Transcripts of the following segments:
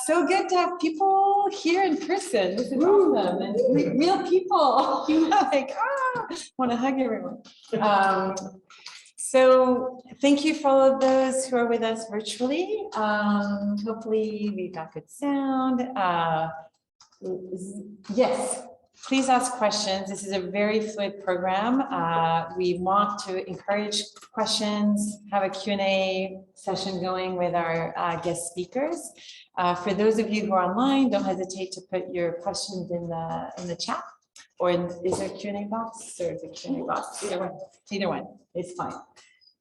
So good to have people here in person. This is awesome. And real people. Like, want to hug everyone. So thank you for all of those who are with us virtually. Hopefully we got good sound. Yes, please ask questions. This is a very fluid program. We want to encourage questions, have a Q&A session going with our guest speakers. For those of you who are online, don't hesitate to put your questions in the chat, or is there a Q&A box, or is it a Q&A box? Either one, it's fine.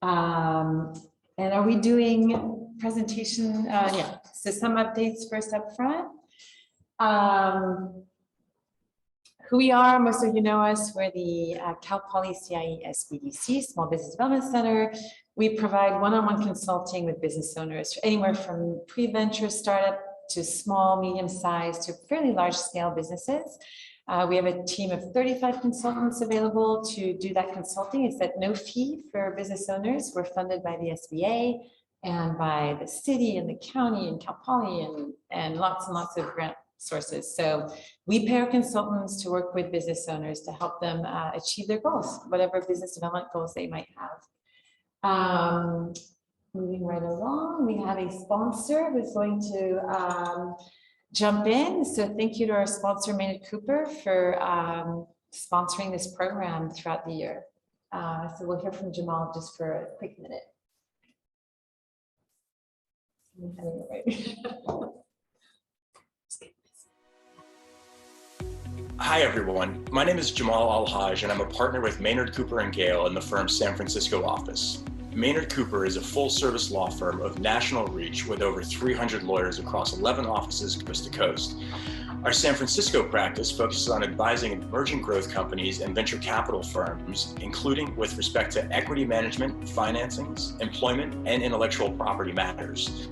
And are we doing presentation? Yeah, so some updates first up front. Who we are, most of you know us, we're the Cal Poly CIE SBDC, Small Business Development Center. We provide one-on-one consulting with business owners, anywhere from pre-venture startup to small, medium-sized to fairly large-scale businesses. We have a team of 35 consultants available to do that consulting. It's at no fee for business owners. We're funded by the SBA and by the city and the county and Cal Poly and lots of grant sources. So we pay our consultants to work with business owners to help them achieve their goals, whatever business development goals they might have. Moving right along, we have a sponsor who's going to jump in. So thank you to our sponsor, Maynard Cooper, for sponsoring this program throughout the year. So we'll hear from Jamal just for a quick minute. Hi, everyone. My name is Jamal Al-Haj, and I'm a partner with Maynard Cooper & Gale in the firm's San Francisco office. Maynard Cooper is a full-service law firm of national reach with over 300 lawyers across 11 offices coast to coast. Our San Francisco practice focuses on advising emerging growth companies and venture capital firms, including with respect to equity management, financings, employment, and intellectual property matters.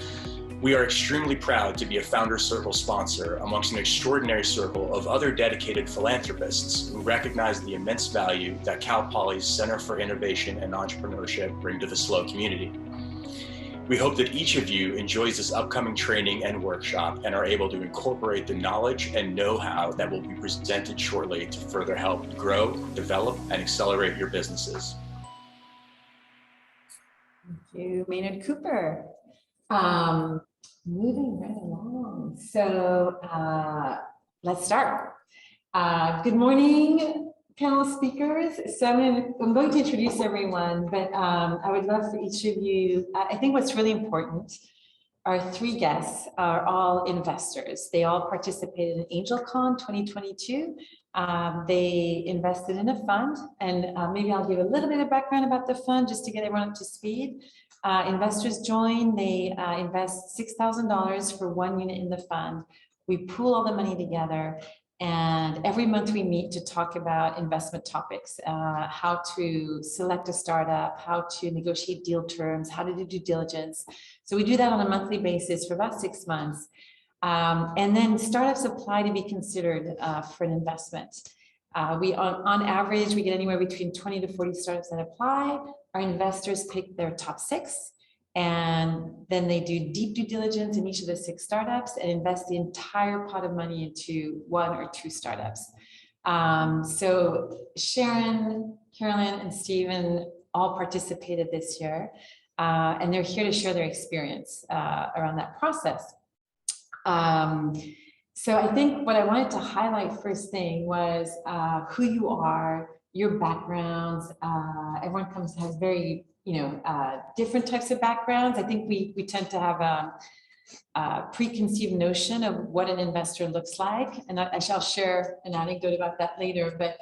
We are extremely proud to be a Founders Circle sponsor amongst an extraordinary circle of other dedicated philanthropists who recognize the immense value that Cal Poly's Center for Innovation and Entrepreneurship bring to the SLO community. We hope that each of you enjoys this upcoming training and workshop and are able to incorporate the knowledge and know-how that will be presented shortly to further help grow, develop, and accelerate your businesses. Thank you, Maynard Cooper. Moving right along. So let's start. Good morning, panel speakers. So I'm going to introduce everyone, but I would love for each of you, I think what's really important, our three guests are all investors. They all participated in AngelCon 2022. They invested in a fund, and maybe I'll give a little bit of background about the fund just to get everyone up to speed. Investors join, they invest $6,000 for 1 unit in the fund. We pool all the money together, and every month we meet to talk about investment topics, how to select a startup, how to negotiate deal terms, how to do due diligence. So we do that on a monthly basis for about 6 months. And then startups apply to be considered for an investment. On average, we get anywhere between 20 to 40 startups that apply. Our investors pick their top 6, and then they do deep due diligence in each of the 6 startups and invest the entire pot of money into 1 or 2 startups. So Sharon, Carolyn, and Stephen all participated this year, and they're here to share their experience around that process. So I think what I wanted to highlight first thing was who you are, your backgrounds. Everyone has very, different types of backgrounds. I think we tend to have a preconceived notion of what an investor looks like, and I shall share an anecdote about that later. But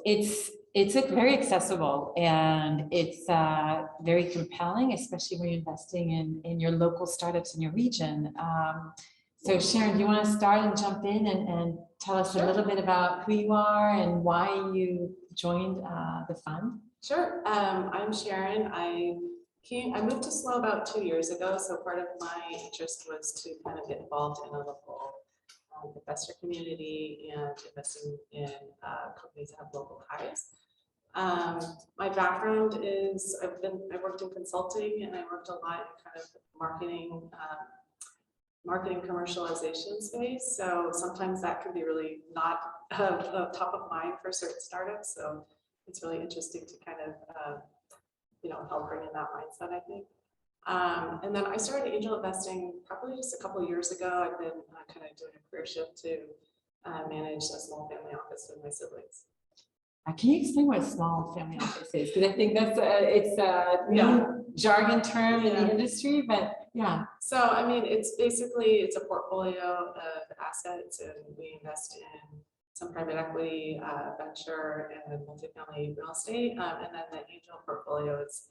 it's very accessible, and it's very compelling, especially when you're investing in your local startups in your region. So Sharon, do you want to start and jump in and tell us a little bit about who you are and why you joined the fund? Sure. I'm Sharon. I moved to SLO about 2 years ago. So part of my interest was to kind of get involved in a local investor community and investing in companies that have local ties. My background is I worked in consulting, and I worked a lot in kind of marketing marketing commercialization space. So sometimes that can be really not top of mind for certain startups. So it's really interesting to kind of, help bring in that mindset, I think. And then I started angel investing probably just a couple of years ago. I've been kind of doing a career shift to manage a small family office with my siblings. Can you explain what a small family office is? Because I think that's it's a new jargon term in the industry, but yeah. So, I mean, it's a portfolio of assets, and we invest in some private equity, venture, and multifamily real estate. And then the angel portfolio is,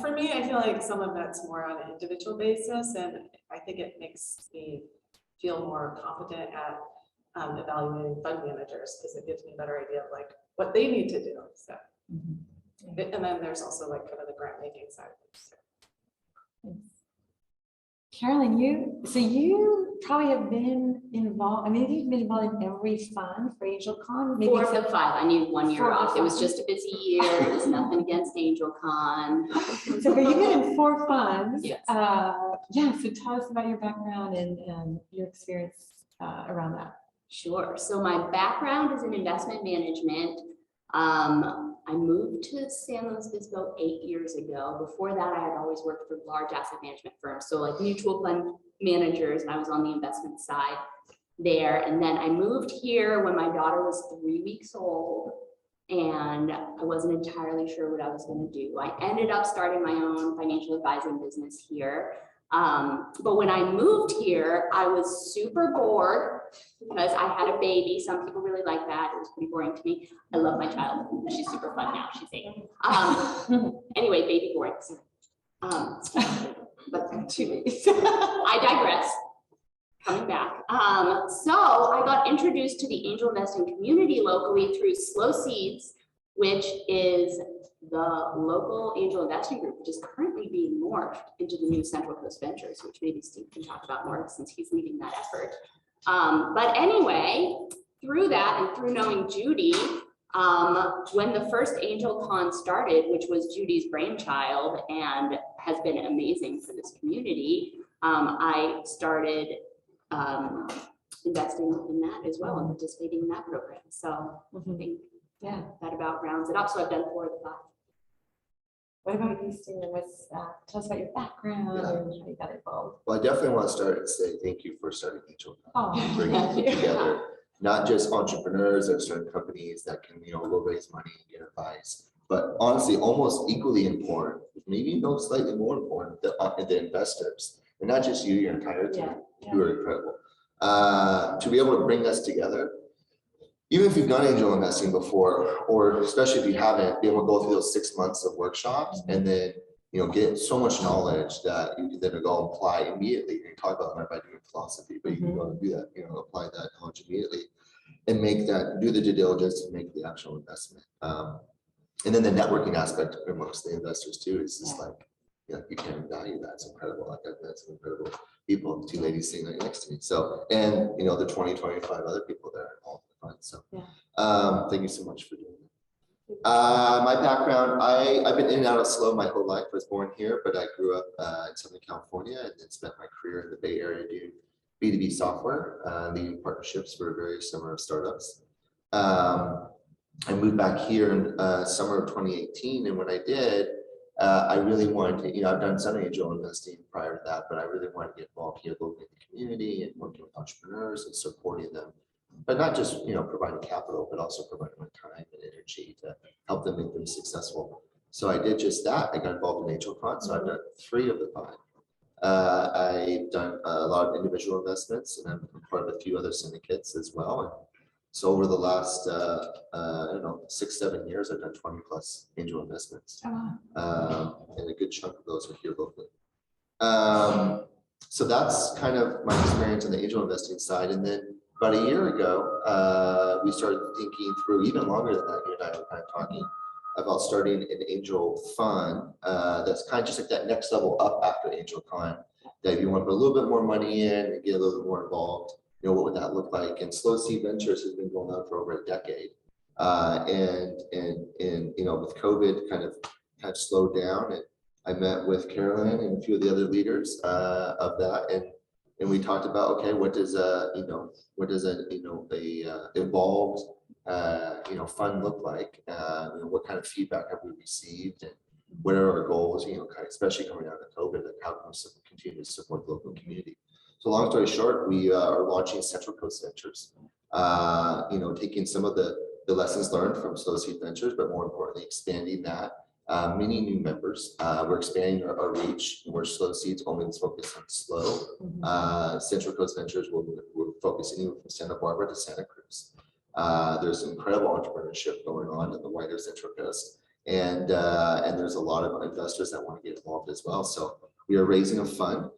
for me, I feel like some of that's more on an individual basis, and I think it makes me feel more confident at evaluating fund managers, because it gives me a better idea of like what they need to do. So, and then there's also like kind of the grant making side of it. Carolyn, you probably have been involved. I mean, you've been involved in every fund for AngelCon. Maybe 4 of the 5. I need 1 year 4 off. It was just a busy year. There's nothing against AngelCon. So, but you've been in 4 funds. Yes. So tell us about your background and your experience around that. Sure. So my background is in investment management. I moved to San Luis Obispo 8 years ago. Before that, I had always worked for large asset management firms, so like mutual fund managers, and I was on the investment side there. And then I moved here when my daughter was 3 weeks old, and I wasn't entirely sure what I was going to do. I ended up starting my own financial advising business here. But when I moved here, I was super bored because I had a baby. Some people really like that. It was pretty boring to me. I love my child. She's super fun now. She's 8. Anyway, baby boring. But too late. I digress. Coming back. So I got introduced to the angel investing community locally through Slow Seeds, which is the local angel investing group, which is currently being morphed into the new Central Coast Ventures, which maybe Steve can talk about more since he's leading that effort. But anyway, through that and through knowing Judy, when the first AngelCon started, which was Judy's brainchild and has been amazing for this community, I started investing in that as well and participating in that program. So I think that about rounds it up. So I've done 4 of the 5. What about you, Stephen? Tell us about your background and how you got involved. Well, I definitely want to start and say thank you for starting AngelCon. Oh, Bringing together not just entrepreneurs that are starting companies that can, go raise money and get advice, but honestly, almost equally important, maybe slightly more important, the investors, and not just you, your entire team. You are incredible. To be able to bring us together, even if you've done angel investing before, or especially if you haven't, be able to go through those 6 months of workshops and then get so much knowledge that you can then go apply immediately. You can talk about that by doing philosophy, but you can go and do that, apply that knowledge immediately and do the due diligence and make the actual investment. And then the networking aspect amongst the investors too is just like, you can't value that. It's incredible. Like I've met some incredible people, 2 ladies sitting right next to me. So, and the 20, 25 other people there all the fun. So thank you so much for doing that. My background, I've been in and out of SLO my whole life. I was born here, but I grew up in Southern California and then spent my career in the Bay Area doing B2B software, leading partnerships for various summer of startups. I moved back here in summer of 2018, and when I did, I really wanted to, I've done some angel investing prior to that, but I really wanted to get involved here locally in the community and working with entrepreneurs and supporting them, but not just, providing capital, but also providing my time and energy to help them make them successful. So I did just that. I got involved in AngelCon, so I've done 3 of the 5. I've done a lot of individual investments, and I'm part of a few other syndicates as well. And so over the last, 6-7 years, I've done 20+ angel investments. And a good chunk of those are here locally. So that's kind of my experience on the angel investing side. And then about a year ago, we started thinking through, even longer than that, you and I were kind of talking about starting an angel fund that's kind of just like that next level up after AngelCon, that if you want to put a little bit more money in and get a little bit more involved, what would that look like? And Slow Seed Ventures has been going on for over a decade. And with COVID kind of slowed down, I met with Caroline and a few of the other leaders of that, and we talked about, okay, what does a evolved fund look like? What kind of feedback have we received, and what are our goals? Especially coming out of COVID, like how can we continue to support the local community? So long story short, we are launching Central Coast Ventures. Taking some of the lessons learned from Slow Seed Ventures, but more importantly, expanding that. Many new members. We're expanding our reach. We're Slow Seeds only focused on slow. Central Coast Ventures, we're focusing from Santa Barbara to Santa Cruz. There's incredible entrepreneurship going on in the wider Central Coast, and there's a lot of investors that want to get involved as well. So we are raising a fund,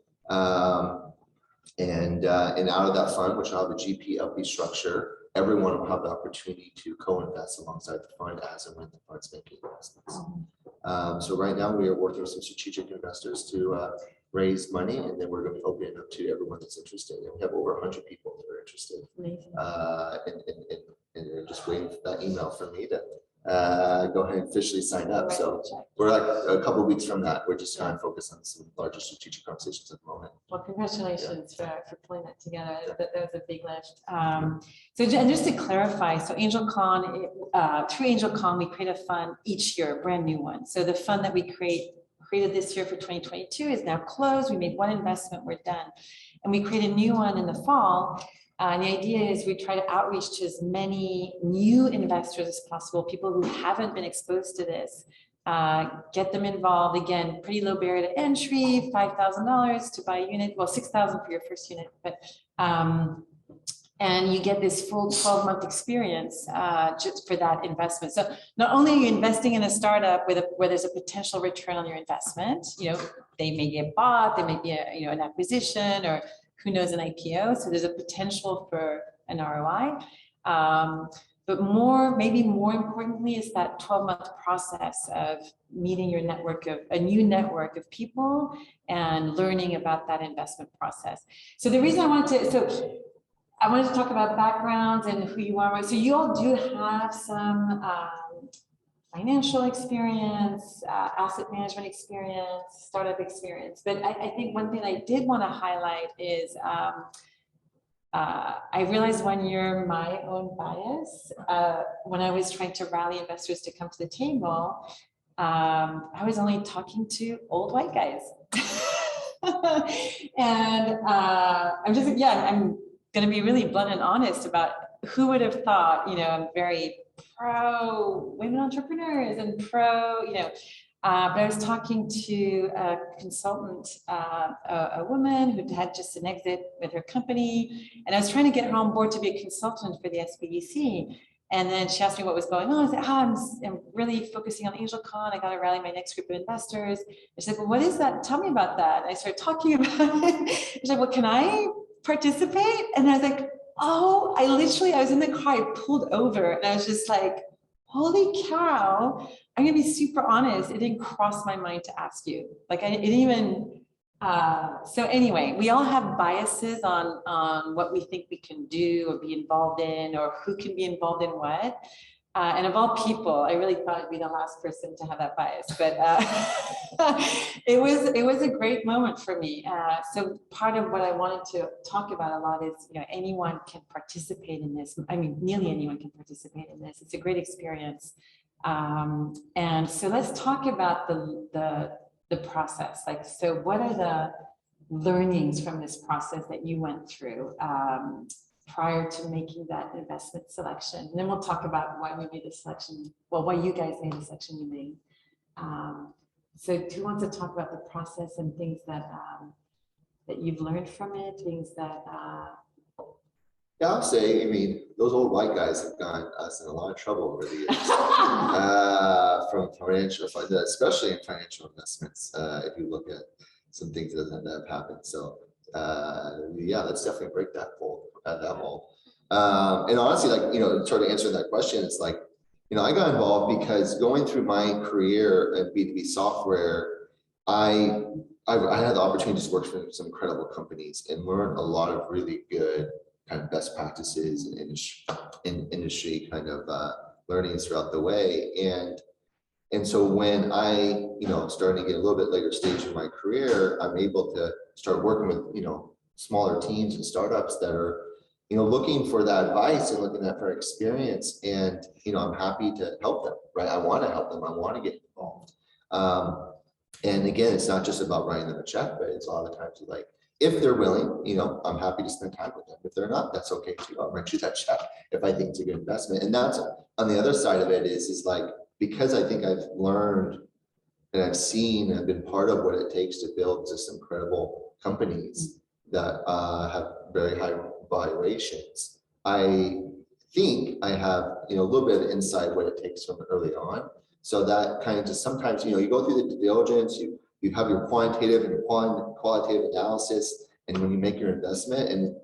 and out of that fund, which will have a GP/LP structure, everyone will have the opportunity to co-invest alongside the fund as and when the fund's making investments. So right now we are working with some strategic investors to raise money, and then we're going to be opening it up to everyone that's interested. And we have over 100 people that are interested. And they're just waiting for that email from me to go ahead and officially sign up. So we're like a couple of weeks from that. We're just trying to focus on some larger strategic conversations at the moment. Well, congratulations for pulling that together. That was a big lift. So just to clarify, so AngelCon, through AngelCon, we create a fund each year, a brand new one. So the fund that we created this year for 2022 is now closed. We made one investment, we're done. And we create a new one in the fall. And the idea is we try to outreach to as many new investors as possible, people who haven't been exposed to this, get them involved. Again, pretty low barrier to entry, $5,000 to buy a unit, well, $6,000 for your first unit, but and you get this full 12-month experience just for that investment. So not only are you investing in a startup where there's a potential return on your investment, they may get bought, there may be an acquisition, or who knows, an IPO. So there's a potential for an ROI. But maybe more importantly, is that 12-month process of meeting your a new network of people and learning about that investment process. So the reason I wanted to talk about backgrounds and who you are. So you all do have some financial experience, asset management experience, startup experience. But I think one thing I did want to highlight is I realized one year my own bias when I was trying to rally investors to come to the table. I was only talking to old white guys. And I'm going to be really blunt and honest about who would have thought, I'm very pro women entrepreneurs and pro, but I was talking to a consultant, a woman who had just an exit with her company, and I was trying to get her on board to be a consultant for the SBDC. And then she asked me what was going on. I said, I'm really focusing on AngelCon. I got to rally my next group of investors. I said, well, what is that? Tell me about that. And I started talking about it. She said, well, can I participate? And I was like, oh, I was in the car, I pulled over, and I was just like, holy cow, I'm gonna be super honest, it didn't cross my mind to ask you. Like, I didn't even, so anyway, we all have biases on what we think we can do or be involved in, or who can be involved in what. And of all people, I really thought I'd be the last person to have that bias, but it was a great moment for me. So part of what I wanted to talk about a lot is, anyone can participate in this. I mean, nearly anyone can participate in this. It's a great experience. And so let's talk about the process. Like, so what are the learnings from this process that you went through? Prior to making that investment selection. And then we'll talk about why we made the selection, well, why you guys made the selection you made. So do you want to talk about the process and things that you've learned from it, things that... Yeah, I'll say, those old white guys have gotten us in a lot of trouble over the years. From financial, especially in financial investments, if you look at some things that have happened. So let's definitely break that mold. And honestly, sort of answering that question, it's like, I got involved because going through my career at B2B software, I had the opportunity to work for some incredible companies and learn a lot of really good kind of best practices and industry kind of learnings throughout the way. And so when I, starting to get a little bit later stage in my career, I'm able to start working with, smaller teams and startups that are, looking for that advice and looking at for experience. And, I'm happy to help them, right? I want to help them. I want to get involved. And again, it's not just about writing them a check, but it's a lot of times like, if they're willing, I'm happy to spend time with them. If they're not, that's okay too. I'll write you that check if I think it's a good investment. And that's on the other side of it is like, because I think I've learned and I've seen, I've been part of what it takes to build just incredible companies that have very high valuations. I think I have, a little bit of insight what it takes from early on. So that kind of just sometimes, you go through the due diligence, you have your quantitative and qualitative analysis, and when you make your investment, and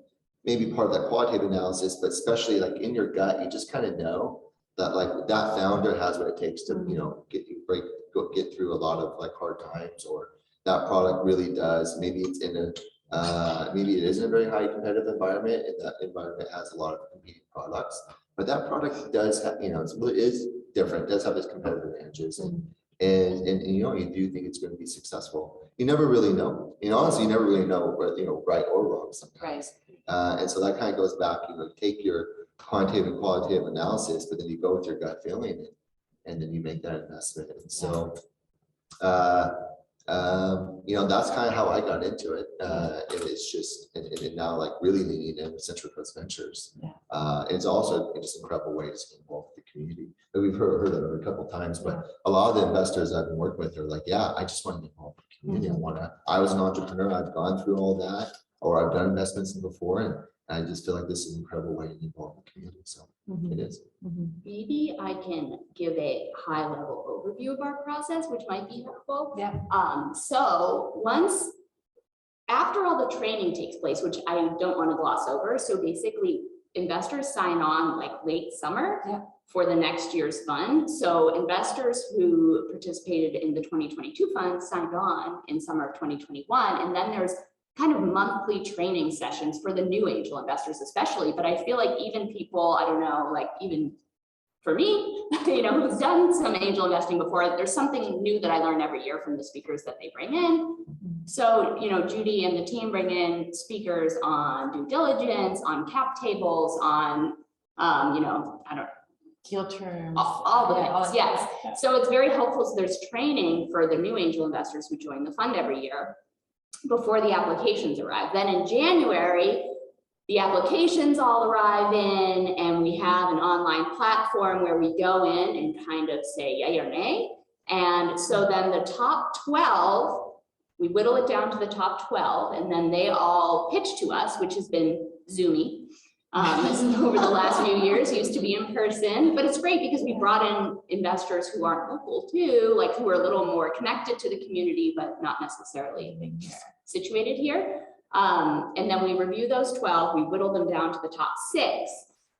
maybe part of that qualitative analysis, but especially like in your gut, you just kind of know that like that founder has what it takes to get through a lot of like hard times, or that product really does. Maybe it's in a maybe it is in a very high competitive environment, and that environment has a lot of competing products, but that product does have, it is different, does have its competitive advantages, and you do think it's going to be successful. You never really know. Honestly, you never really know whether right or wrong sometimes. Right. And so that kind of goes back. Take your quantitative and qualitative analysis, but then you go with your gut feeling, and then you make that investment. And so, that's kind of how I got into it. It's just, and now like really leaning in with Central Coast Ventures. It's also just an incredible way to get involved with the community. And we've heard that a couple of times, but a lot of the investors I've been working with are like, yeah, I just want to get involved with the community. I was an entrepreneur, I've gone through all that, or I've done investments before, and I just feel like this is an incredible way to get involved with the community. So it is. Maybe I can give a high level overview of our process, which might be helpful. So after all the training takes place, which I don't want to gloss over. So basically investors sign on like late summer for the next year's fund. So investors who participated in the 2022 fund signed on in summer of 2021. And then there's kind of monthly training sessions for the new angel investors, especially. But I feel like even people, I don't know, like even for me, who's done some angel investing before, there's something new that I learn every year from the speakers that they bring in. So, Judy and the team bring in speakers on due diligence, on cap tables, on, Deal terms. All the things, yes. So it's very helpful. So there's training for the new angel investors who join the fund every year before the applications arrive. Then in January, the applications all arrive in, and we have an online platform where we go in and kind of say yay or nay. And so then the top 12, we whittle it down to the top 12, and then they all pitch to us, which has been Zoomy. Over the last few years, used to be in person, but it's great because we brought in investors who aren't local too, like who are a little more connected to the community, but not necessarily situated here. And then we review those 12, we whittle them down to the top 6.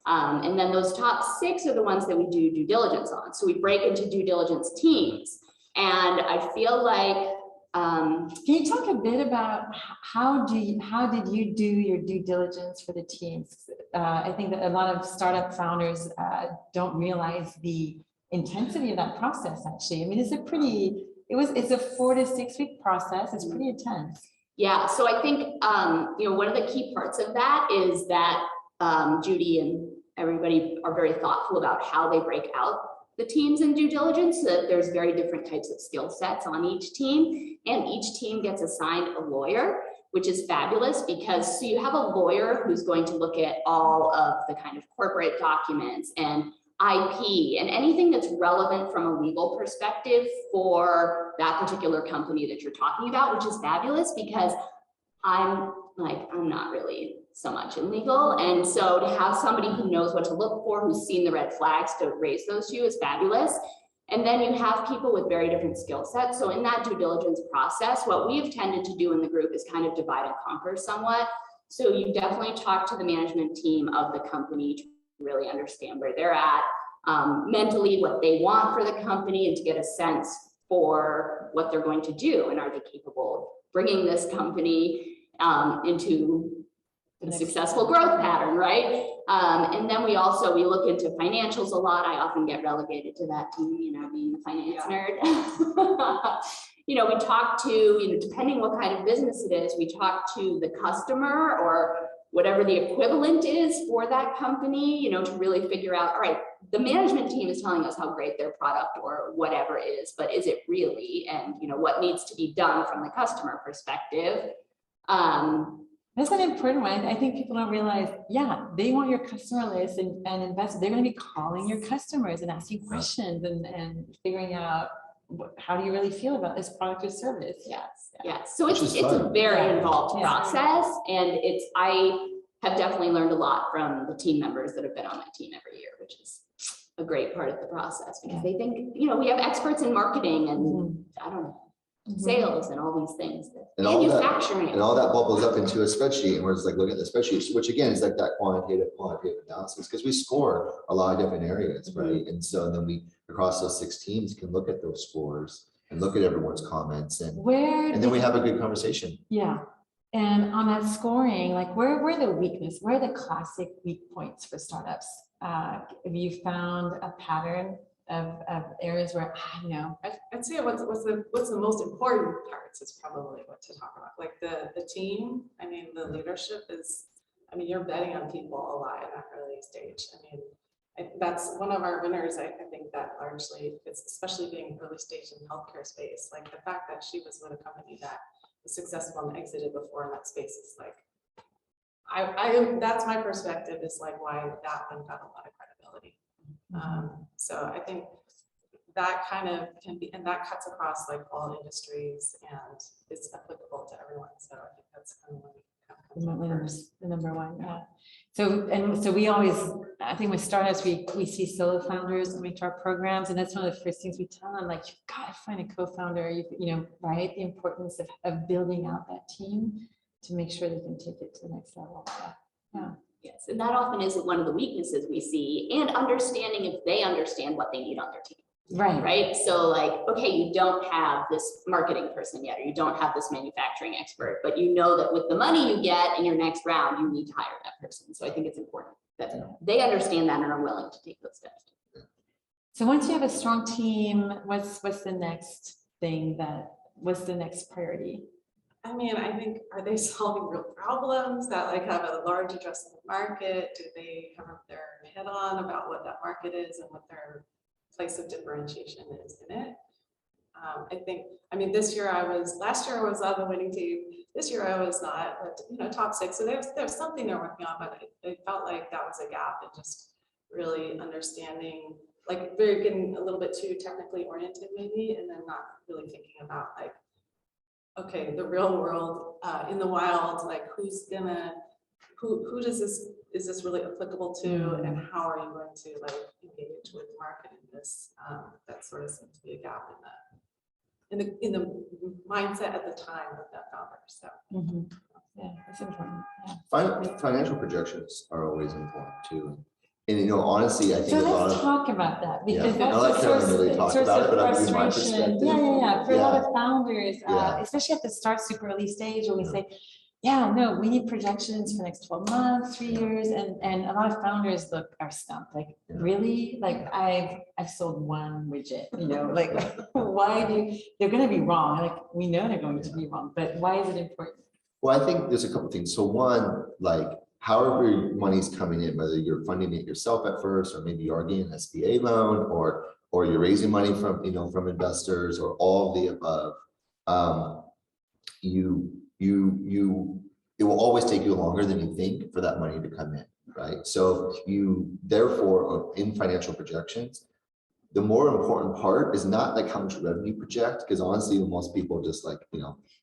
And then those top 6 are the ones that we do due diligence on. So we break into due diligence teams. And I feel like, can you talk a bit about how did you do your due diligence for the teams? I think that a lot of startup founders don't realize the intensity of that process. Actually, I mean, it's a 4 to 6 week process. It's pretty intense. Yeah. So I think one of the key parts of that is that Judy and everybody are very thoughtful about how they break out the teams in due diligence, so that there's very different types of skill sets on each team, and each team gets assigned a lawyer, which is fabulous because so you have a lawyer who's going to look at all of the kind of corporate documents and IP and anything that's relevant from a legal perspective for that particular company that you're talking about, which is fabulous because I'm not really so much in legal. And so to have somebody who knows what to look for, who's seen the red flags to raise those to you is fabulous. And then you have people with very different skill sets. So in that due diligence process, what we've tended to do in the group is kind of divide and conquer somewhat. So you definitely talk to the management team of the company to really understand where they're at, mentally, what they want for the company, and to get a sense for what they're going to do and are they capable of bringing this company into a successful growth pattern, right? And then we look into financials a lot. I often get relegated to that team, being the finance nerd. We talk to, depending what kind of business it is, we talk to the customer or whatever the equivalent is for that company, to really figure out, all right, the management team is telling us how great their product or whatever is, but is it really? And, what needs to be done from the customer perspective? That's an important one. I think people don't realize, they want your customer list and invest. They're going to be calling your customers and asking questions and figuring out how do you really feel about this product or service? Yes. So it's a very involved process, and I have definitely learned a lot from the team members that have been on my team every year, which is a great part of the process because they think, we have experts in marketing and I don't know, sales and all these things, manufacturing. And all that bubbles up into a spreadsheet, and we're just like, look at the spreadsheet, which again is like that quantitative analysis, because we score a lot of different areas, right? And so then we, across those 6 teams, can look at those scores and look at everyone's comments, and then we have a good conversation. Yeah. And on that scoring, like where are the weakness? Where are the classic weak points for startups? Have you found a pattern of areas where, I'd say what's the most important parts is probably what to talk about. Like the team, the leadership is, you're betting on people a lot in that early stage. That's one of our winners. I think that largely, it's especially being early stage in the healthcare space, like the fact that she was with a company that was successful and exited before in that space is like, that's my perspective, is like why that one got a lot of credibility. So I think that kind of can be, and that cuts across like all industries and is applicable to everyone. So I think that's kind of the number one. So we always, I think with startups, we see solo founders coming to our programs, and that's one of the first things we tell them, like, you've got to find a co-founder, right? The importance of building out that team to make sure they can take it to the next level. Yes, and that often is one of the weaknesses we see, and understanding if they understand what they need on their team. Right. So like, okay, you don't have this marketing person yet, or you don't have this manufacturing expert, but that with the money you get in your next round, you need to hire that person. So I think it's important that they understand that and are willing to take those steps. So once you have a strong team, what's the next thing what's the next priority? I think, are they solving real problems that like have a large addressable market? Do they have their head on about what that market is and what their place of differentiation is in it? Last year I was on the winning team. This year I was not, but top 6. So there's something they're working on, but it felt like that was a gap in just really understanding, like they're getting a little bit too technically oriented maybe, and then not really thinking about like, okay, the real world in the wild, like who is this really applicable to, and how are you going to like engage with market in this? That sort of seems to be a gap in the mindset at the time of that founder. So that's important. Financial projections are always important too. And honestly, I think let's talk about that, because that's a source of frustration. For a lot of founders, especially at the start, super early stage, when we say, we need projections for the next 12 months, 3 years, and a lot of founders are stumped. Like, really? Like I've sold one widget, like why they're going to be wrong? Like, we know they're going to be wrong, but why is it important? Well, I think there's a couple things. So one, like, however your money's coming in, whether you're funding it yourself at first, or maybe you're getting an SBA loan, or you're raising money from from investors, or all of the above, it will always take you longer than you think for that money to come in, right? So therefore, in financial projections, the more important part is not like how much revenue project, because honestly, most people just like,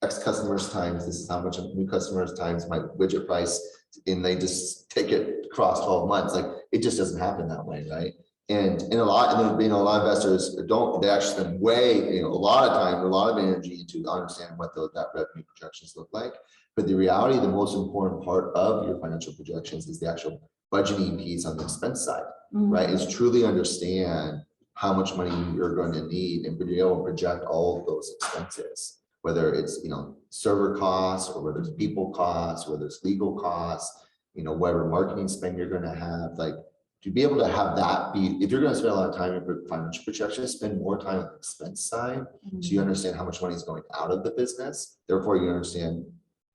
X customers times, this is how much new customers times my widget price, and they just take it across 12 months. Like, it just doesn't happen that way, right? And a lot of investors they actually spend a lot of time, a lot of energy into understanding what that revenue projections look like. But the reality, the most important part of your financial projections is the actual budgeting piece on the expense side, right? Is truly understand how much money you're going to need and be able to project all of those expenses, whether it's server costs, or whether it's people costs, whether it's legal costs, whatever marketing spend you're gonna have, like to be able to have that be, if you're gonna spend a lot of time in financial projections, spend more time on the expense side. So you understand how much money is going out of the business. Therefore, you understand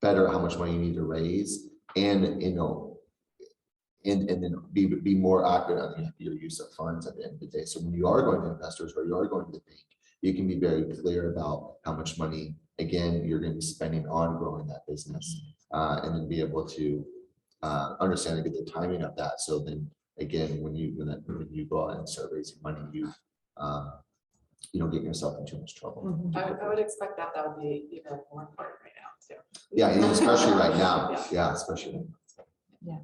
better how much money you need to raise, and and then be more accurate on your use of funds at the end of the day. So when you are going to investors or you are going to the bank, you can be very clear about how much money, again, you're going to be spending on growing that business, and then be able to understand and get the timing of that. So then again, when you go out and start raising money, you don't get yourself in too much trouble. I would expect that would be even more important right now too. Yeah, and especially right now. Yeah. Yeah, especially right now. Yeah.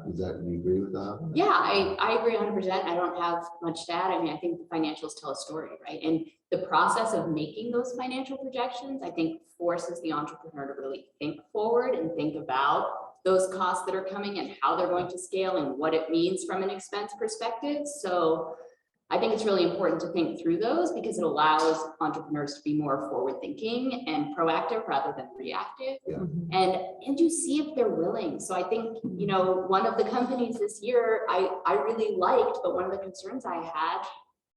Is that, you agree with that? Yeah, I agree 100%. I don't have much to add. I mean, I think the financials tell a story, right? And the process of making those financial projections, I think, forces the entrepreneur to really think forward and think about those costs that are coming and how they're going to scale and what it means from an expense perspective. So I think it's really important to think through those, because it allows entrepreneurs to be more forward thinking and proactive rather than reactive. Yeah. And you see if they're willing. So I think, one of the companies this year I really liked, but one of the concerns I had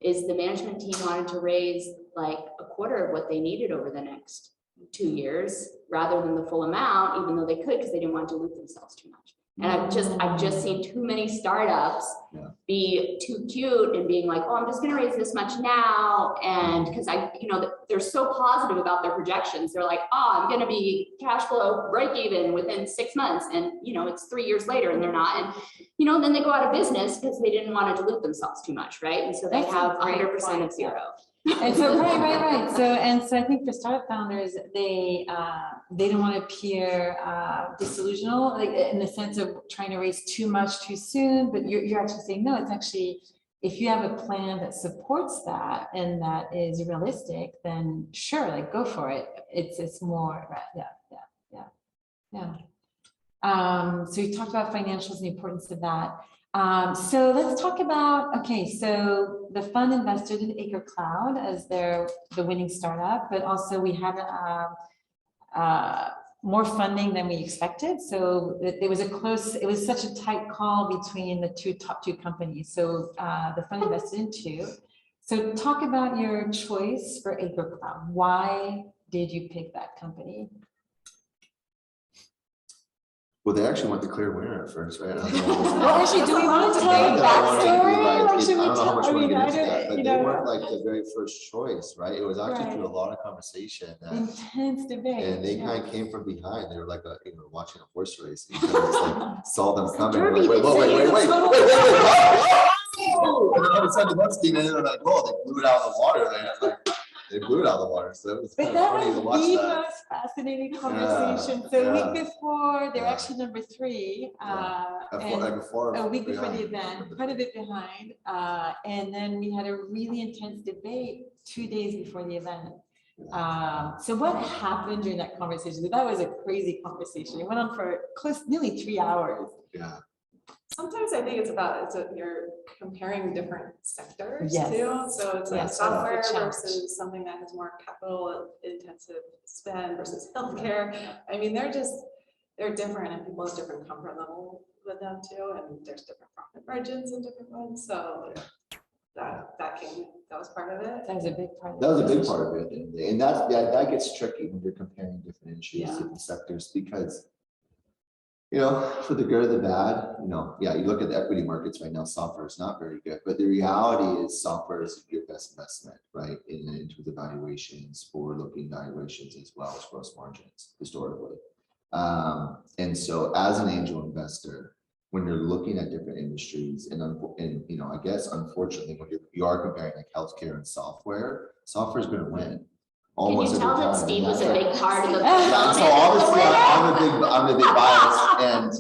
is the management team wanted to raise like a quarter of what they needed over the next 2 years rather than the full amount, even though they could, because they didn't want to dilute themselves too much. And I've just seen too many startups be too cute and being like, oh, I'm just going to raise this much now. And because they're so positive about their projections. They're like, oh, I'm going to be cash flow break even within 6 months. And, it's 3 years later and they're not. And, then they go out of business because they didn't want to dilute themselves too much. Right. And so they have 100% of zero. And so, right. So I think for startup founders, they don't want to appear disillusional, like in the sense of trying to raise too much too soon. But you're actually saying, no, it's actually, if you have a plan that supports that and that is realistic, then sure, like go for it. It's more, yeah. So you talked about financials and the importance of that. So let's talk about, so the fund invested in Acre Cloud as the winning startup, but also we had more funding than we expected. So it was such a tight call between the top two companies. So the fund invested in two. So talk about your choice for Acre Cloud. Why did you pick that company? Well, they actually went the clear winner at first, right? Well, actually, do we want to tell the backstory? Like, should we tell? But they weren't like the very first choice, right? It was actually through a lot of conversation. Intense debate. And they kind of came from behind. They were like watching a horse race. You saw them coming. Wait. And then all of a sudden the bus came in and they're like, oh, they blew it out of the water. They blew it out of the water. So it was kind of funny to watch that. The most fascinating conversation. So a week before, they were actually number 3. A week before the event, quite a bit behind. And then we had a really intense debate 2 days before the event. So what happened during that conversation? That was a crazy conversation. It went on for nearly 3 hours. Yeah. Sometimes I think you're comparing different sectors Yes. too. So it's like Yes, software that's the versus something that has more capital intensive spend versus healthcare. I mean, they're different and people have different comfort level with them too. And there's different profit margins in different ones. So that was part of it. That was a big part of it. That was a big part of it. And that gets tricky when you're comparing different industries, different sectors, because for the good or the bad, you look at the equity markets right now, software is not very good, but the reality is software is your best investment, right? In terms of valuations, forward-looking valuations, as well as gross margins historically. And so as an angel investor, when you're looking at different industries and I guess, unfortunately, when you are comparing like healthcare and software is going to win. Can you tell that Steve was a big part of the so obviously I'm a big bias, and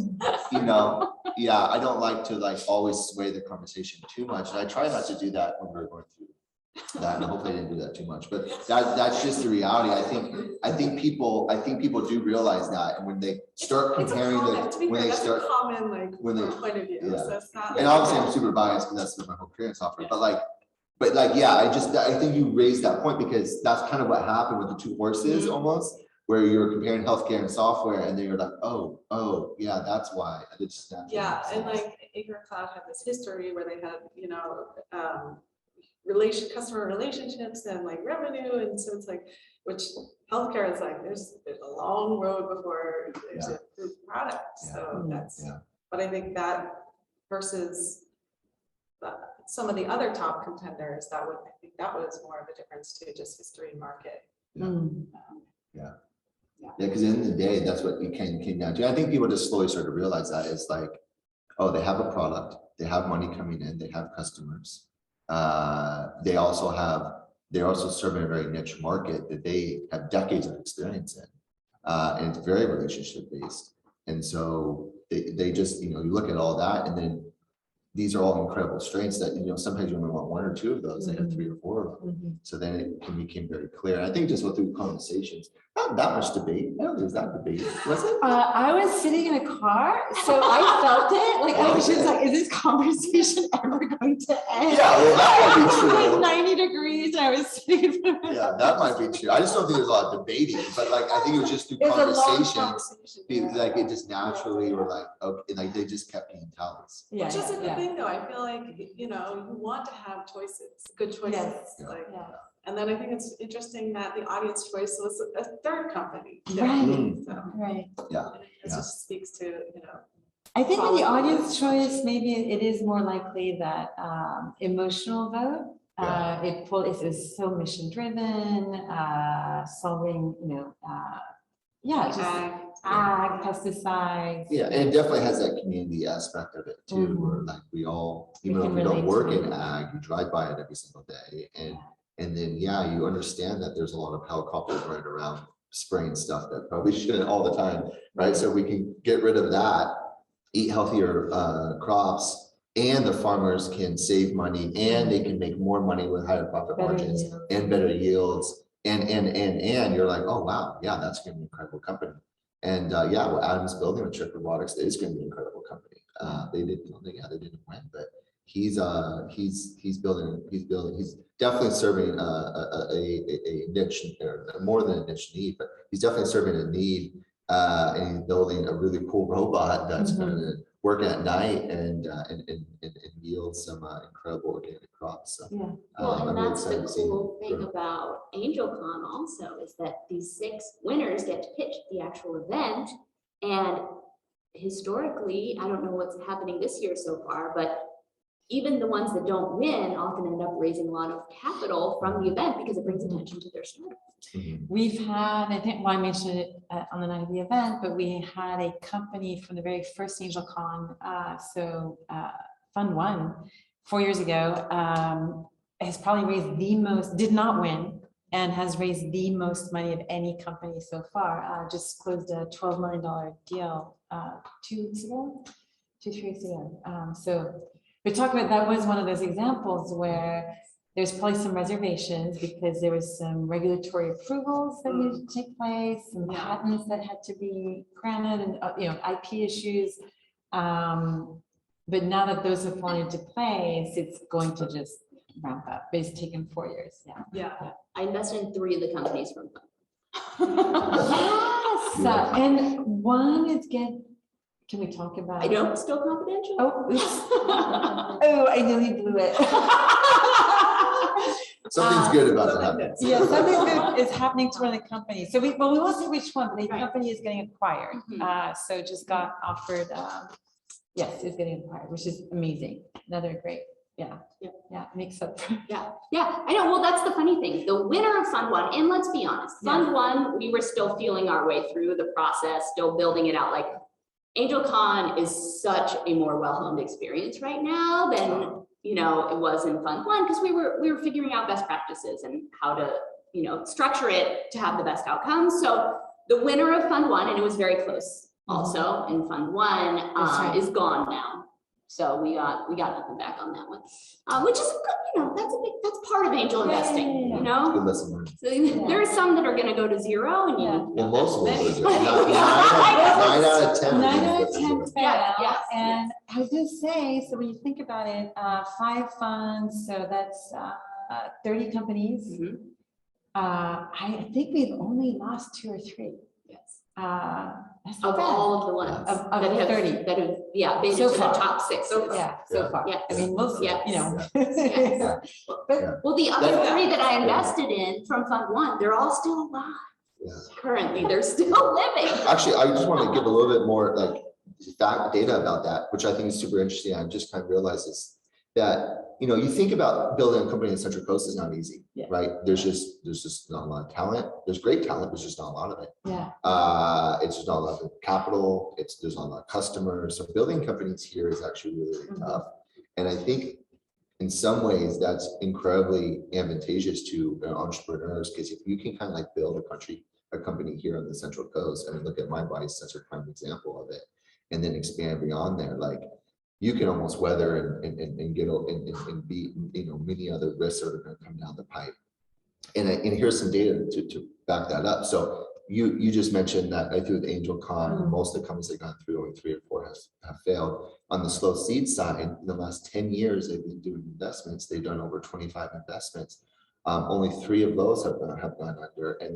I don't like to always sway the conversation too much, and I try not to do that when we're going through that, and hopefully I didn't do that too much, but that's just the reality. I think people do realize that, and when they start comparing point of view. So it's not and obviously I'm super biased because that's my whole career in software, But I think you raised that point because that's kind of what happened with the two horses almost. where you were comparing healthcare and software, and they were like, oh, yeah, that's why. And it just naturally Yeah, makes and sense. like AngelCon had this history where they had, customer relationships and like revenue, and so it's like, which healthcare is like, there's a long road before there's a good product. So that's, but I think that versus some of the other top contenders, I think that was more of a difference too, just history and market. Yeah, because at the end of the day, that's what it came down to. I think people just slowly started to realize that it's like, oh, they have a product, they have money coming in, they have customers. They're also serving a very niche market that they have decades of experience in. And it's very relationship based. And so they just, you look at all that, and then these are all incredible strengths that, sometimes you only want one or two of those, they have 3 or 4 of them. So then it became very clear. And I think just through conversations, not that much debate. I don't think there's that debate, was it? I was sitting in a car, so I felt it. Like I was just like, is this conversation ever going to end? Yeah, well, that might be true. Like 90 degrees, and I was sitting in front of Yeah, that might be true. I just don't think there's a lot of debating, but like, I think it was just through It was a long conversation. Like it just naturally were like, okay, like they just kept getting tallies. Which isn't the thing though. I feel like, you want to have choices, good choices. Yes. Like, and then I think it's interesting that the audience choice was a third company. too. Right. So, Right. Yeah. it just speaks to, I think in Follow the the audience choice, maybe it is more likely that emotional vote. It is so mission driven, solving, just ag, pesticides. Yeah, and it definitely has that community aspect of it too, where like we all, even We if can we don't relate work to in it. ag, you drive by it every single day, and then you understand that there's a lot of helicopters running around spraying stuff that probably shouldn't all the time, right? So we can get rid of that, eat healthier crops, and the farmers can save money, and they can make more money with higher profit Better margins yields. and better yields, and you're like, oh wow, yeah, that's gonna be an incredible company. And what Adam's building with Trip Robotics is going to be an incredible company. They didn't win, but he's definitely serving a niche, or more than a niche need, but he's definitely serving a need, and he's building a really cool robot that's going to work at night and yield some incredible organic crops. So, Well, I'm and really that's excited the to see cool him thing grow. about AngelCon also, is that these 6 winners get to pitch the actual event. And historically, I don't know what's happening this year so far, but even the ones that don't win often end up raising a lot of capital from the event because it brings attention to their startup. We've had, I think, I mentioned it on the night of the event, but we had a company from the very first AngelCon. Fund 1, 4 years ago, has probably raised the most, did not win, and has raised the most money of any company so far. Just closed a $12 million deal 2 weeks ago, 2-3 weeks ago. So we talked about, that was one of those examples where there's probably some reservations because there was some regulatory approvals that needed to take place, some patents that had to be granted, and IP issues. But now that those have fallen into place, it's going to just ramp up. But it's taken 4 years. I invested in 3 of the companies from Yes, and one is can we talk about? I know, still confidential. Oh, oops. Oh, I nearly blew it. Something's good about that happening. Yeah, something good is happening to one of the companies. So we won't say which one, but the company is getting acquired. So just got offered, yes, it's getting acquired, which is amazing. Another great, makes up. Yeah, I know. Well, that's the funny thing. The winner of Fund 1, and let's be honest, Fund 1, we were still feeling our way through the process, still building it out. Like AngelCon is such a more well-honed experience right now than it was in Fund 1, because we were figuring out best practices and how to structure it to have the best outcomes. So the winner of Fund 1, and it was very close also in Fund 1, is gone now. So we got nothing back on that one, which is that's part of angel investing. Good lesson learned. So there are some that are going to go to 0, and Well, most of them are 0. 9 out of 10. 9 out of 10 fail. Yeah. And I was going to say, so when you think about it, 5 funds, so that's 30 companies. I think we've only lost 2 or 3. Yes. That's not Of bad. all of the ones Of that have 30. that have, yeah, made So it to the far. top 6. So Yeah, so Yeah. far. Yeah. I mean, most, Yes. you know. Yes. But Well, the other Yeah. 3 that I invested in from Fund 1, they're all still alive. Yeah. Currently, they're still living. Actually, I just want to give a little bit more like fact data about that, which I think is super interesting. I just kind of realized is that, you know, you think about building a company in the Central Coast is not easy, Yeah. right? There's just not a lot of talent. There's great talent, but there's just not a lot of it. yeah, It's just not a lot of capital. There's not a lot of customers. So building companies here is actually really, really tough. And I think in some ways that's incredibly advantageous to entrepreneurs, because if you can kind of like build a company here on the Central Coast, I mean, look at my vice, that's a prime example of it, and then expand beyond there, like you can almost weather and get and beat, you know, many other risks that are going to come down the pipe. And here's some data to back that up. So you just mentioned that I through the AngelCon, most of the companies that gone through, only 3 or 4 have failed. On the slow seed side, in the last 10 years, they've been doing investments. They've done over 25 investments. Only 3 of those have gone under, and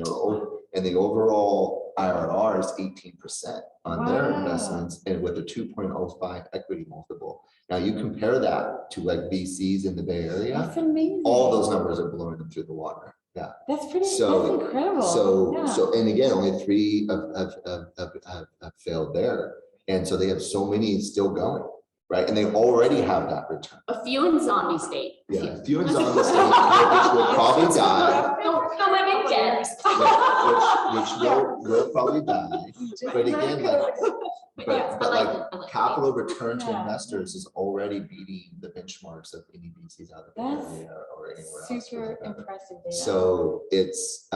the overall IRR is 18% on their Wow. investments, and with a 2.05 equity multiple. Now you compare that to like VCs in the Bay Area, that's amazing. all those numbers are blowing them through the water. Yeah. That's pretty, So- that's incredible. Yeah. So, and again, only 3 have failed there. And so they have so many still going, right? And they already have that return. A few in zombie state. A few. Yeah, few in zombie state, which will probably die, Don't live in Jets. which will probably die. But again, like, Yes, but I like that. capital return to Yeah. investors is already beating the benchmarks of any VCs out of the That's area or anywhere else. super impressive data. So it's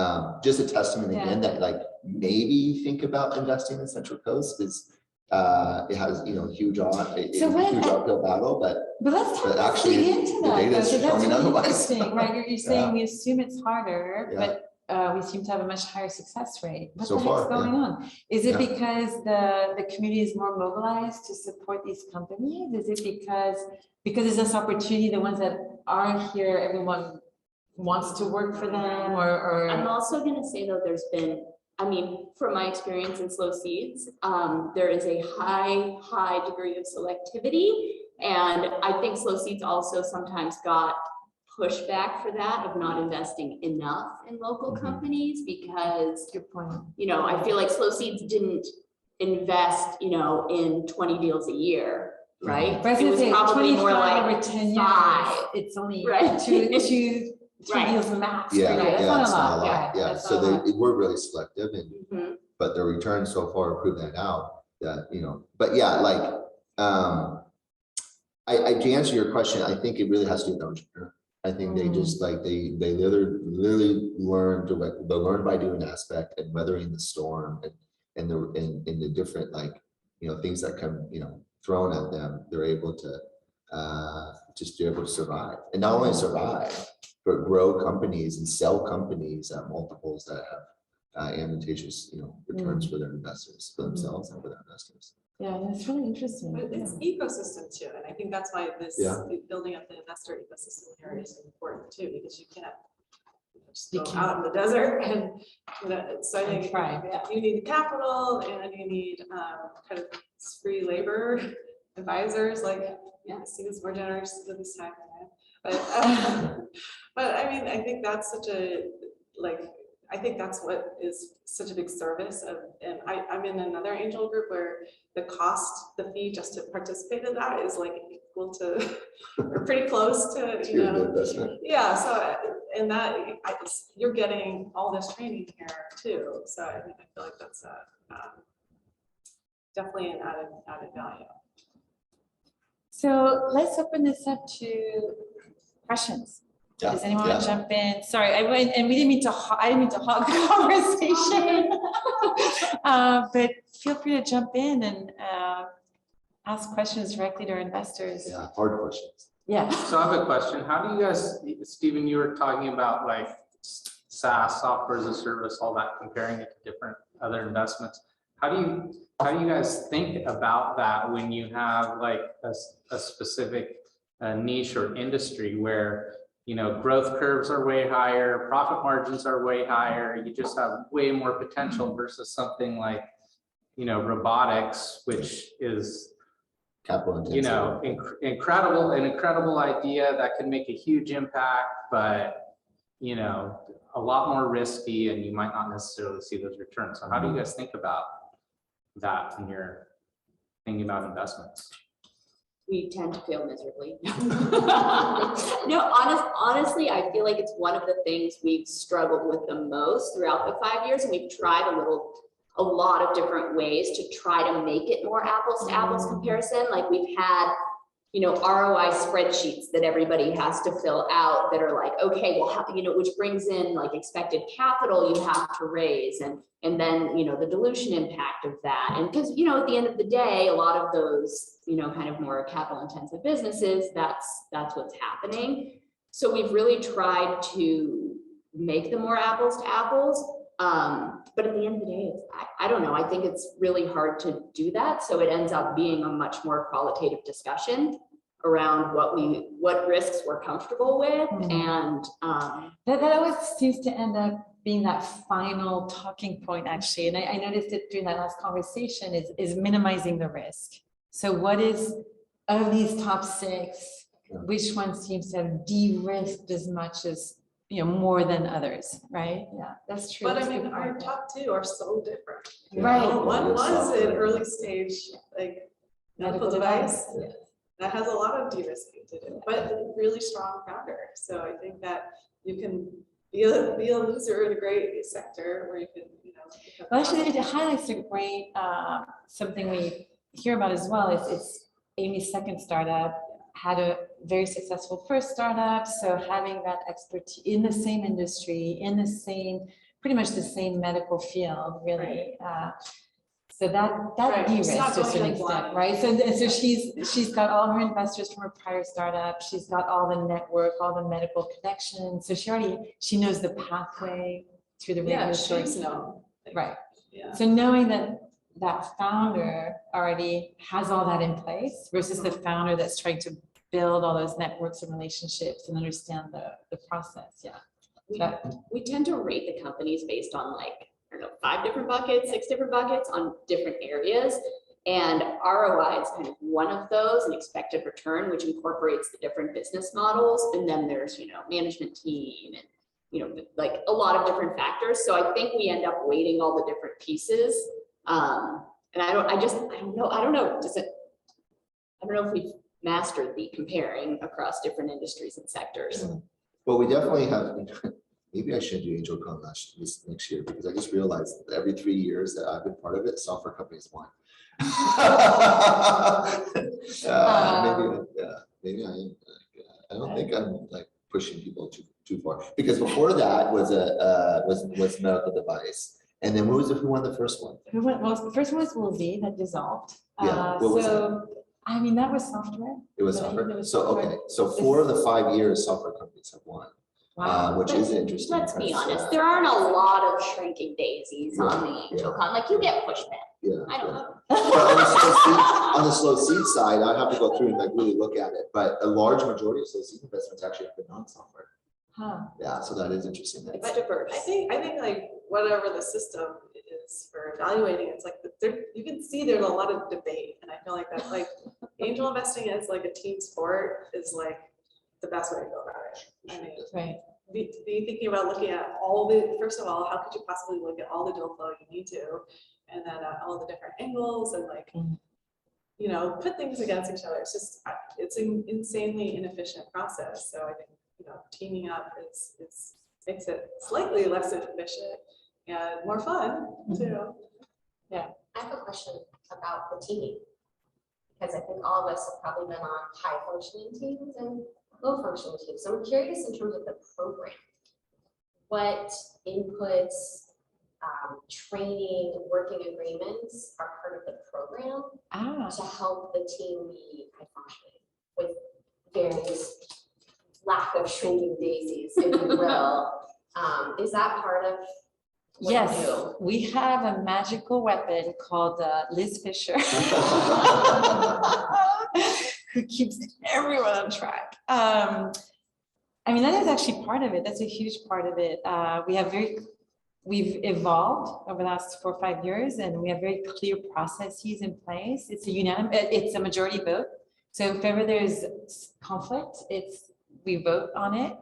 just a testament again that like maybe think about investing in Central Coast is it has, you know, huge uphill battle, but let's but dig actually into the that. data though, is 'cause that's showing really otherwise. interesting, right? You're saying Yeah. we assume it's harder, Yeah. but we seem to have a much higher success rate. What So the heck's far, going on? Is it Yeah. because the community is more mobilized to support these companies? Is it because there's this opportunity, the ones that aren't here, everyone wants to work for them, or I'm also gonna say though, there's been, I mean, from my experience in slow seeds, there is a high degree of selectivity. And I think slow seeds also sometimes got pushback for that of not investing enough in local Mhm. companies, because, good point. you know, I feel like slow seeds didn't invest, you know, in 20 deals a year, right? But I was It gonna was say, probably more 25 like over 10 years, 5. it's only Right. two, 3 Right. deals max. per Yeah, year. That's yeah, not it's a lot. Yeah, That's so not a lot. they were really selective, and Mhm. but the returns so far prove that out. That, you know, but yeah, like I to answer your question, I think it really has to do with the entrepreneur. I think they just like they literally learn they learn by doing aspect and weathering the storm and the different, like, you know, things that come, you know, thrown at them. They're able to just be able to survive, and not only survive, but grow companies and sell companies at multiples that have advantageous, you know, returns for their investors, for themselves and for their investors. Yeah, that's really interesting. But it's ecosystem too, and I think that's why this Yeah. building up the investor ecosystem here is important too, because you can't just You go can't. out in the desert and, you know, so I And think try. you need capital and you need kind of free labor advisors, like, yeah, students more generous with this time. But I mean, I think that's such a, like, I think that's what is such a big service of, and I'm in another angel group where the fee just to participate in that is like equal to, or pretty close to, you Your know. investment. Yeah, so, and that, you're getting all this training here too, so I feel like that's definitely an added value. So let's open this up to questions. Yeah, Does anyone want to yeah. jump in? Sorry, I went, and I didn't mean to hog the conversation. But feel free to jump in and ask questions directly to our investors. Yeah, hard questions. Yeah. So I have a question. How do you guys, Stephen, you were talking about like SaaS, software as a service, all that, comparing it to different other investments. How do you guys think about that when you have like a specific niche or industry where growth curves are way higher, profit margins are way higher. You just have way more potential versus something like, robotics, which is, Capital intensive. an incredible idea that can make a huge impact, but, a lot more risky, and you might not necessarily see those returns. So how do you guys think about that when you're thinking about investments? We tend to fail miserably. No, honestly, I feel like it's one of the things we've struggled with the most throughout the 5 years, and we've tried a lot of different ways to try to make it more apples to apples comparison. Like we've had, ROI spreadsheets that everybody has to fill out that are like, okay, well, which brings in like expected capital you have to raise, and then, the dilution impact of that. And because, at the end of the day, a lot of those, kind of more capital intensive businesses, that's what's happening. So we've really tried to make them more apples to apples. But at the end of the day, I don't know. I think it's really hard to do that. So it ends up being a much more qualitative discussion around what risks we're comfortable with. And that always seems to end up being that final talking point, actually. And I noticed it during that last conversation is minimizing the risk. So what is, of these top 6, which one seems to have de-risked as much as, more than others, right? Yeah, that's true. But I mean, our top 2 are so different. Right. One's an early stage, like medical device that has a lot of de-risking to do, but really strong founder. So I think that you can be a loser in a great sector where you can, Well, actually, it highlights a great something we hear about as well. It's Amy's second startup. Had a very successful first startup, so having that expertise in the same industry, in the same, pretty much the same medical field, really. So that de-risks to a certain extent, right? So she's got all her investors from her prior startup. She's got all the network, all the medical connections. So she knows the pathway through the regulatory. She's known. Right. Yeah. So knowing that founder already has all that in place versus the founder that's trying to build all those networks and relationships and understand the process. Yeah. We tend to rate the companies based on like, 5 different buckets, 6 different buckets on different areas. And ROI is kind of one of those, and expected return, which incorporates the different business models. And then there's, management team and, like a lot of different factors. So I think we end up weighting all the different pieces. And I don't know. I don't know if we've mastered the comparing across different industries and sectors. Well, we definitely have, maybe I should do AngelCon this next year, because I just realized that every 3 years that I've been part of it, software companies won. Maybe I don't think I'm like pushing people too far, because before that was medical device. And then who won the first one? Well, the first one was Woolsey that dissolved. Yeah, what was that? I mean, that was software. It was software. So 4 of the 5 years, software companies have won. Wow. Which is interesting. Let's be honest, there aren't a lot of shrinking daisies on the AngelCon. Like you get pushback. I don't know. But on the slow seed side, I have to go through and like really look at it. But a large majority of slow seed investments actually have been non-software. Yeah, so that is interesting. It's diverse. I think like whatever the system is for evaluating, it's like you can see there's a lot of debate, and I feel like that like angel investing as like a team sport is like the best way to go about it. I mean, right. Be thinking about looking at all the, first of all, how could you possibly look at all the deal flow you need to, and then all the different angles, and like put things against each other. It's an insanely inefficient process. So I think teaming up makes it slightly less inefficient and more fun too. I have a question about the teaming, because I think all of us have probably been on high functioning teams and low functioning teams. So I'm curious in terms of the program, what inputs, training, working agreements are part of the program to help the team be high functioning with various lack of shrinking daisies, if you will. Is that part of what you Yes, do? we have a magical weapon called Liz Fisher, who keeps everyone on track. I mean, that is actually part of it. That's a huge part of it. We've evolved over the last 4 or 5 years, and we have very clear processes in place. It's a majority vote. So if ever there's conflict, we vote on it.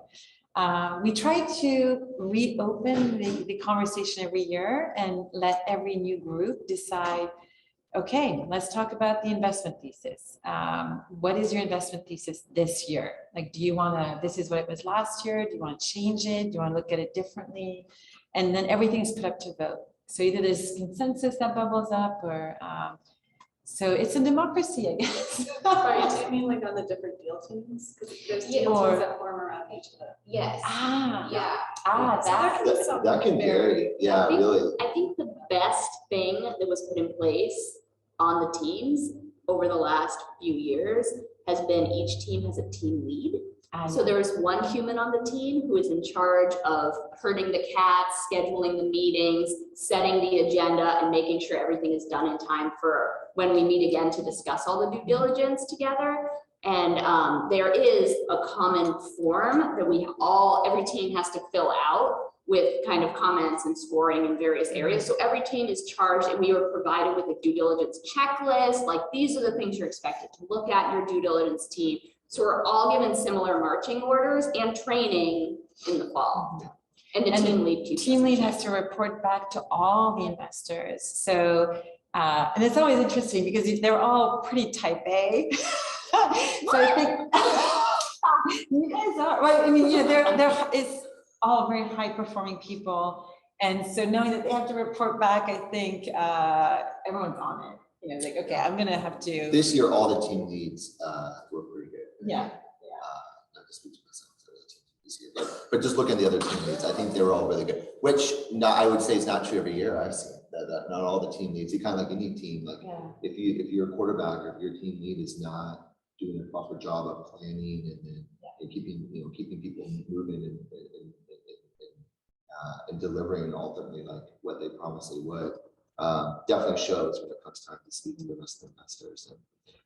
We try to reopen the conversation every year and let every new group decide, okay, let's talk about the investment thesis. What is your investment thesis this year? Like, do you want to, this is what it was last year. Do you want to change it? Do you want to look at it differently? And then everything is put up to vote. So either there's consensus that bubbles up or, so it's a democracy, I guess. Right, do you mean like on the different deal teams? Because there's deal teams that form around each of them. Yes. Yeah. That can vary, yeah, really. I think the best thing that was put in place on the teams over the last few years has been each team has a team lead. So there's one human on the team who is in charge of herding the cats, scheduling the meetings, setting the agenda, and making sure everything is done in time for when we meet again to discuss all the due diligence together. And there is a common form that every team has to fill out with kind of comments and scoring in various areas. So every team is charged, and we were provided with a due diligence checklist. Like, these are the things you're expected to look at in your due diligence team. So we're all given similar marching orders and training in the fall. And the team lead has to report back to all the investors. So, and it's always interesting because they're all pretty type A. So I think you guys are, well, I mean, it's all very high performing people. And so knowing that they have to report back, I think everyone's on it. You know, like, okay, I'm gonna have to. This year, all the team leads were pretty good. Yeah. Not to speak to myself, this year, but just look at the other team leads. I think they were all really good. Which I would say is not true every year. I've seen that not all the team leads. You kind of like any team. Like if you're a quarterback or if your team lead is not doing a proper job of planning and keeping people moving and delivering ultimately like what they promised they would. Definitely shows when it comes time to speak to the rest of the investors. And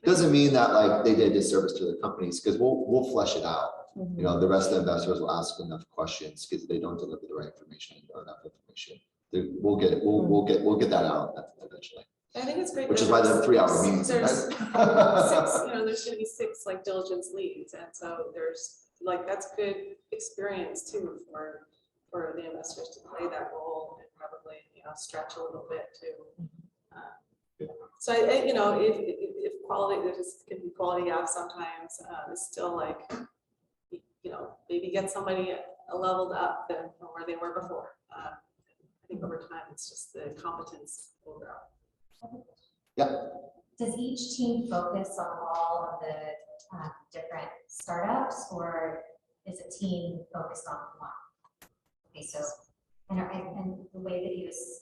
doesn't mean that like they did a disservice to the companies, because we'll flesh it out. You know, the rest of the investors will ask enough questions because they don't deliver the right information or enough information. We'll get it. We'll get that out eventually. I think it's great. Which is why the 3-hour meetings. There's 6, there's going to be 6 like diligence leads, and so there's like that's good experience too for the investors to play that role and probably stretch a little bit too. So if quality, there just can be quality gap sometimes. It's still like maybe get somebody leveled up than from where they were before. I think over time it's just the competence will grow. Yeah. Does each team focus on all of the different startups, or is a team focused on one? Okay, so and the way that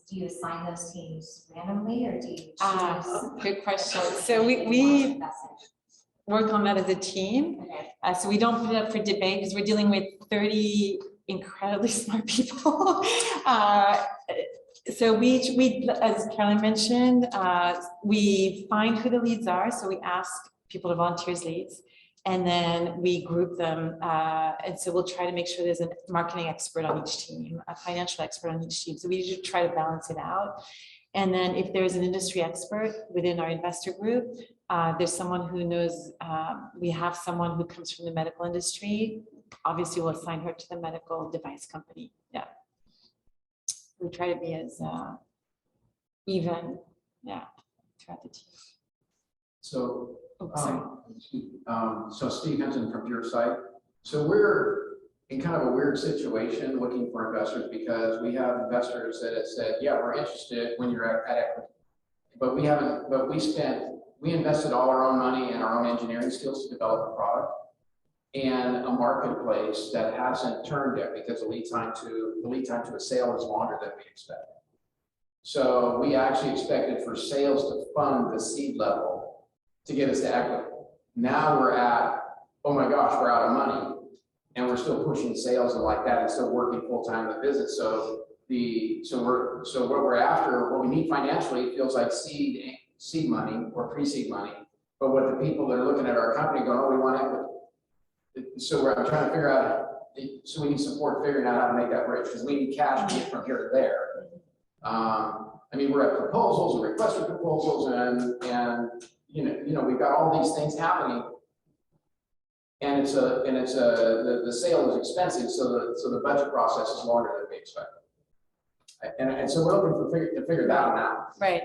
do you assign those teams randomly, or do you choose? Good question. So we work on that as a team. Okay. So we don't put it up for debate because we're dealing with 30 incredibly smart people. So we, as Carolyn mentioned, we find who the leads are. So we ask people to volunteer as leads, and then we group them. And so we'll try to make sure there's a marketing expert on each team, a financial expert on each team. So we usually try to balance it out. And then if there's an industry expert within our investor group, there's someone who knows, we have someone who comes from the medical industry. Obviously, we'll assign her to the medical device company. Yeah. We try to be as even, throughout the team. So, sorry. so Steve Henson from your site. So we're in kind of a weird situation looking for investors, because we have investors that have said, yeah, we're interested when you're at equity, but we haven't, but we invested all our own money and our own engineering skills to develop a product and a marketplace that hasn't turned yet, because the lead time to a sale is longer than we expected. So we actually expected for sales to fund the seed level to get us to equity. Now we're at, oh my gosh, we're out of money, and we're still pushing sales and like that, and still working full time in the business. So what we're after, what we need financially, feels like seed money or pre-seed money. But what the people that are looking at our company going, oh, we want equity. So I'm trying to figure out so we need support figuring out how to make that bridge, because we need cash to get from here to there. I mean, we're at proposals, or requests for proposals, and we've got all these things happening. And the sale is expensive, so the budget process is longer than we expected. And so we're looking to figure that one out. Right.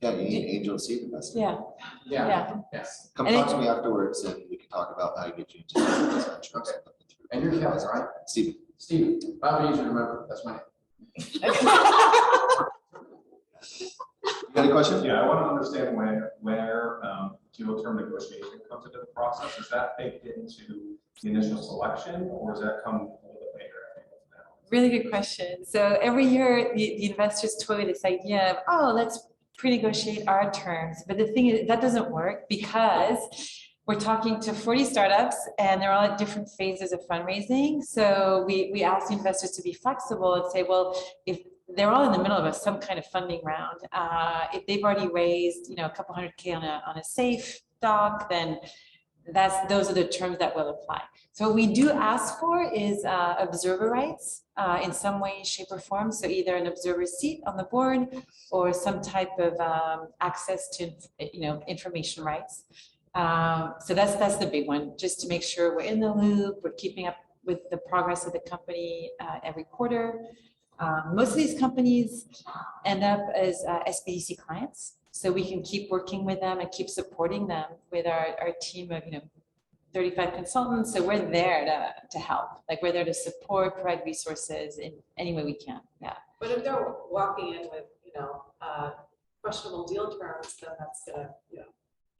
Yeah, you need angel seed investment. Yeah. Yes. Come And talk to me afterwards and we can talk about how to get you into this venture. Okay. And you're Kevin, right? Steven. Steven, that'll be easy to remember, that's my name. You got a question? Yeah, I want to understand where dual term negotiation comes into the process. Is that baked into the initial selection, or does that come a little bit later? Really good question. So every year the investors toy this idea of, oh, let's pre-negotiate our terms. But the thing is that doesn't work because we're talking to 40 startups and they're all at different phases of fundraising. So we ask the investors to be flexible and say, well, if they're all in the middle of some kind of funding round, if they've already raised, a couple $100K on a safe doc, then those are the terms that will apply. So what we do ask for is observer rights in some way, shape, or form. So either an observer seat on the board or some type of access to information rights. So that's the big one, just to make sure we're in the loop, we're keeping up with the progress of the company every quarter. Most of these companies end up as SBDC clients, so we can keep working with them and keep supporting them with our team of 35 consultants. So we're there to help, like we're there to support, provide resources in any way we can. Yeah. But if they're walking in with, questionable deal terms, then that's gonna,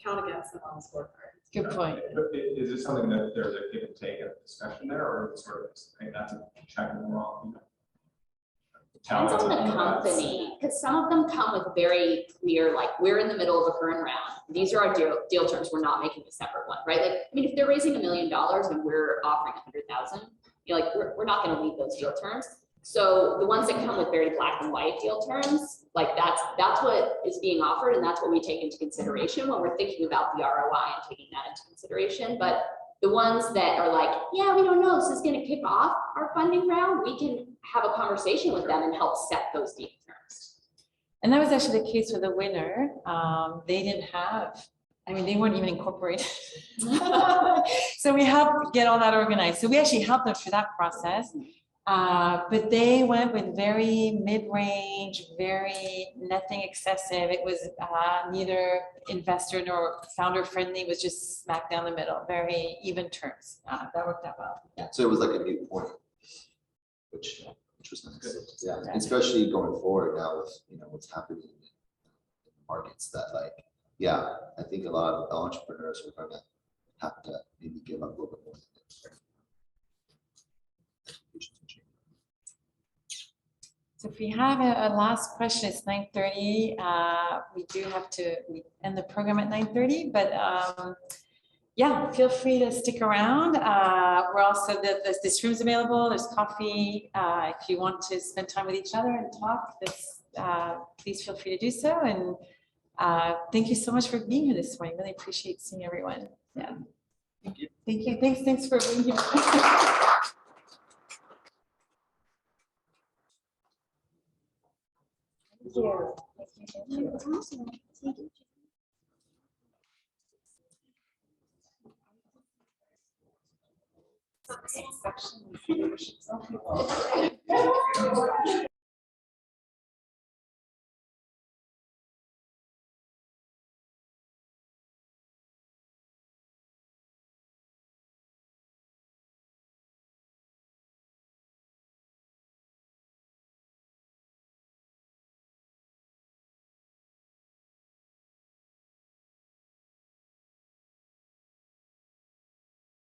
count against them on the scorecard. Good point. But is it something that there's a give and take of discussion there, or is it sort of, hey, that's a check and wrong? Depends on the company, because some of them come with very clear, like, we're in the middle of a current round. These are our deal terms. We're not making a separate one, right? Like, I mean, if they're raising $1 million and we're offering 100,000, we're not going to leave those deal terms. So the ones that come with very black and white deal terms, like that's what is being offered, and that's what we take into consideration when we're thinking about the ROI and taking that into consideration. But the ones that are like, yeah, we don't know, this is going to kick off our funding round, we can have a conversation with them and help set those deal terms. And that was actually the case with the winner. They didn't have, they weren't even incorporated. So we helped get all that organized. So we actually helped them through that process. But they went with very mid-range, nothing excessive. It was neither investor nor founder friendly. It was just smack down the middle, very even terms. That worked out well. Yeah. So it was like a new point, which was nice. Yeah, especially going forward now with what's happening in markets that I think a lot of entrepreneurs are going to have to maybe give up a little bit more. So if we have a last question, it's 9:30. We do have to end the program at 9:30, but yeah, feel free to stick around. We're also, this room's available. There's coffee. If you want to spend time with each other and talk, please feel free to do so. And thank you so much for being here this morning. Really appreciate seeing everyone. Yeah. Thank you. Thank you. Thanks for being here. Thank you. Thank you. That's awesome. Thank you. Section.